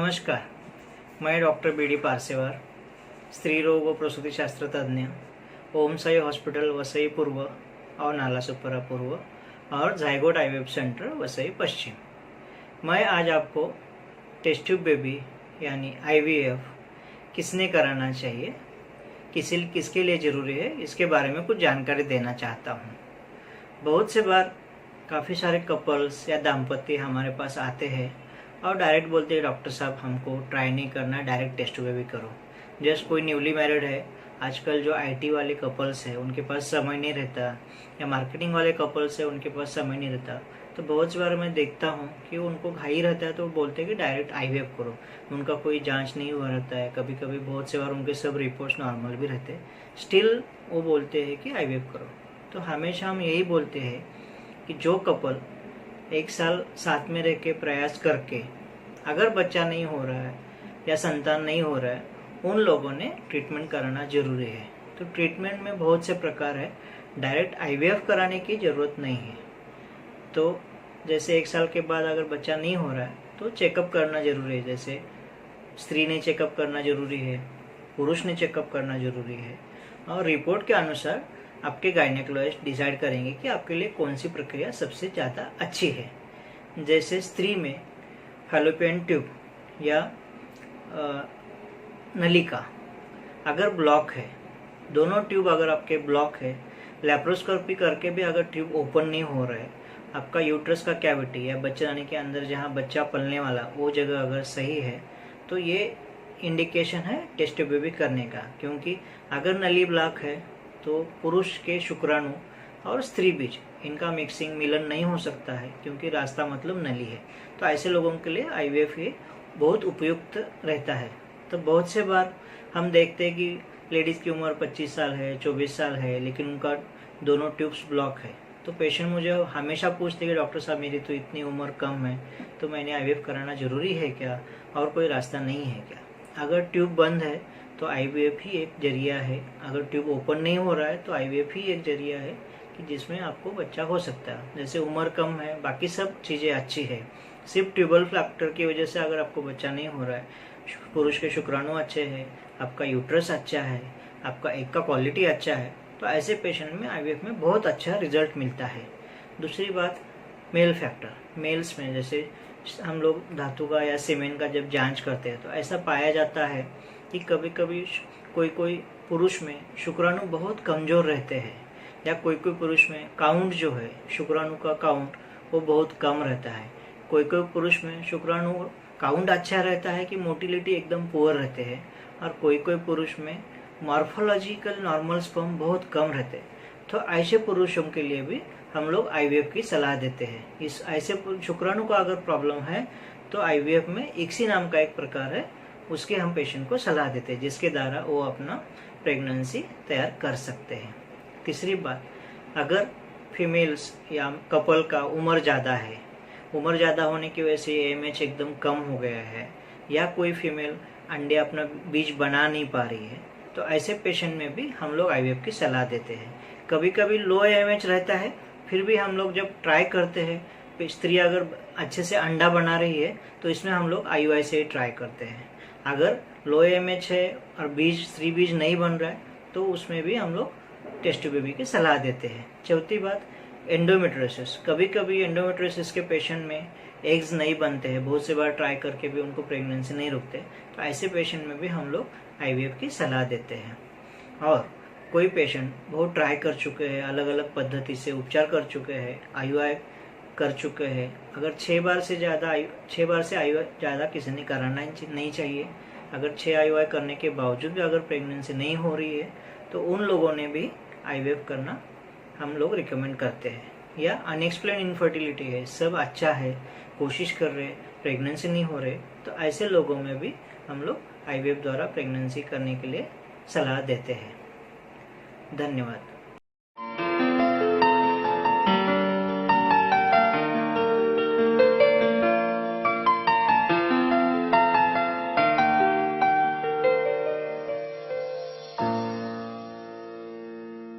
नमस्कार, मैं doctor B D पारसेवार, स्त्री रोग व प्रसूति शास्त्र तज्ञ, ओम साई हॉस्पिटल वसई पूर्व और नालासोपारा पूर्व और जायगोट आईवीएफ सेंटर वसई पश्चिम। मैं आज आपको टेस्ट ट्यूब बेबी यानी आईवीएफ किसने कराना चाहिए, किसके लिए ज़रूरी है, इसके बारे में कुछ जानकारी देना चाहता हूँ। बहुत से बार काफ़ी सारे कपल्स या दाम्पत्य हमारे पास आते हैं और डायरेक्ट बोलते हैं डॉक्टर साहब हमको ट्राई नहीं करना, डायरेक्ट टेस्ट ट्यूब बेबी करो। जस्ट कोई न्यूली मैरिड है, आजकल जो आईटी वाले कपल्स हैं उनके पास समय नहीं रहता, या मार्केटिंग वाले कपल्स हैं उनके पास समय नहीं रहता, तो बहुत बार मैं देखता हूँ कि उनको घाई रहता है तो वो बोलते हैं कि डायरेक्ट आईवीएफ करो। उनका कोई जांच नहीं हुआ रहता है, कभी कभी बहुत से बार उनके सब रिपोर्ट्स नॉर्मल भी रहते हैं, स्टिल वो बोलते हैं कि आईवीएफ करो। तो हमेशा हम यही बोलते हैं कि जो कपल 1 साल साथ में रह के प्रयास करके अगर बच्चा नहीं हो रहा है या संतान नहीं हो रहा है, उन लोगों ने ट्रीटमेंट कराना जरूरी है। तो ट्रीटमेंट में बहुत से प्रकार है, डायरेक्ट आईवीएफ कराने की ज़रूरत नहीं है। तो जैसे 1 साल के बाद अगर बच्चा नहीं हो रहा है तो चेकअप करना जरूरी है। जैसे स्त्री ने चेकअप करना जरूरी है, पुरुष ने चेकअप करना जरूरी है, और रिपोर्ट के अनुसार आपके गायनेकोलॉजिस्ट डिसाइड करेंगे कि आपके लिए कौन सी प्रक्रिया सबसे ज़्यादा अच्छी है। जैसे स्त्री में फैलोपियन ट्यूब या नलिका अगर ब्लॉक है, दोनों ट्यूब अगर आपके ब्लॉक है, लैप्रोस्कोपी करके भी अगर ट्यूब ओपन नहीं हो रहा है, आपका यूट्रस का कैविटी या बच्चादानी के अंदर जहाँ बच्चा पलने वाला वो जगह अगर सही है, तो ये इंडिकेशन है टेस्ट ट्यूब बेबी करने का। क्योंकि अगर नली ब्लॉक है तो पुरुष के शुक्राणु और स्त्री बीज इनका मिक्सिंग मिलन नहीं हो सकता है, क्योंकि रास्ता मतलब नली है। तो ऐसे लोगों के लिए आईवीएफ ये बहुत उपयुक्त रहता है। तो बहुत से बार हम देखते हैं कि लेडीज़ की उम्र 25 साल है, 24 साल है, लेकिन उनका दोनों ट्यूब्स ब्लॉक है। तो पेशेंट मुझे हमेशा पूछते हैं कि डॉक्टर साहब मेरी तो इतनी उम्र कम है, तो मैंने आईवीएफ कराना ज़रूरी है क्या, और कोई रास्ता नहीं है क्या? अगर ट्यूब बंद है तो आईवीएफ ही एक जरिया है। अगर ट्यूब ओपन नहीं हो रहा है तो आईवीएफ ही एक जरिया है कि जिसमें आपको बच्चा हो सकता है। जैसे उम्र कम है, बाकी सब चीज़ें अच्छी है, सिर्फ ट्यूबल फैक्टर की वजह से अगर आपको बच्चा नहीं हो रहा है, पुरुष के शुक्राणु अच्छे हैं, आपका यूट्रस अच्छा है, आपका एग का क्वालिटी अच्छा है, तो ऐसे पेशेंट में आईवीएफ में बहुत अच्छा रिजल्ट मिलता है। दूसरी बात, मेल फैक्टर। मेल्स में जैसे हम लोग धातु का या सीमेंट का जब जांच करते हैं तो ऐसा पाया जाता है कि कभी कभी कोई पुरुष में शुक्राणु बहुत कमज़ोर रहते हैं, या कोई पुरुष में काउंट जो है, शुक्राणु का काउंट वो बहुत कम रहता है। कोई पुरुष में शुक्राणु काउंट अच्छा रहता है कि मोटिलिटी एकदम पुअर रहते हैं, और कोई पुरुष में मॉर्फोलॉजिकल नॉर्मल स्पर्म बहुत कम रहते हैं। तो ऐसे पुरुषों के लिए भी हम लोग आईवीएफ की सलाह देते हैं। इस ऐसे शुक्राणु का अगर प्रॉब्लम है तो आईवीएफ में इक्सी नाम का एक प्रकार है, उसके हम पेशेंट को सलाह देते हैं, जिसके द्वारा वो अपना प्रेगनेंसी तैयार कर सकते हैं। तीसरी बात, अगर फीमेल्स या कपल का उम्र ज़्यादा है, उम्र ज़्यादा होने की वजह से एएमएच एकदम कम हो गया है, या कोई फीमेल अंडे अपना बीज बना नहीं पा रही है, तो ऐसे पेशेंट में भी हम लोग आईवीएफ की सलाह देते हैं। कभी कभी लो एएमएच रहता है, फिर भी हम लोग जब ट्राई करते हैं, स्त्री अगर अच्छे से अंडा बना रही है तो इसमें हम लोग आईयूआई से ही ट्राई करते हैं। अगर लो एएमएच है और स्त्री बीज नहीं बन रहा है तो उसमें भी हम लोग टेस्ट ट्यूब बेबी की सलाह देते हैं। चौथी बात, एंडोमेट्रियोसिस। कभी कभी एंडोमेट्रियोसिस के पेशेंट में एग्स नहीं बनते हैं, बहुत से बार ट्राई करके भी उनको प्रेगनेंसी नहीं रुकते, तो ऐसे पेशेंट में भी हम लोग आईवीएफ की सलाह देते हैं। और कोई पेशेंट बहुत ट्राई कर चुके हैं, अलग अलग पद्धति से उपचार कर चुके हैं, आईयूआई कर चुके हैं, अगर 6 बार से आईयूआई ज़्यादा किसी ने कराना नहीं चाहिए। अगर 6 आईयूआई करने के बावजूद भी अगर प्रेगनेंसी नहीं हो रही है तो उन लोगों ने भी आईवीएफ करना हम लोग रिकमेंड करते हैं। या अनएक्सप्लेन इनफर्टिलिटी है, सब अच्छा है, कोशिश कर रहे, प्रेगनेंसी नहीं हो रहे, तो ऐसे लोगों में भी हम लोग आईवीएफ द्वारा प्रेगनेंसी करने के लिए सलाह देते हैं। धन्यवाद।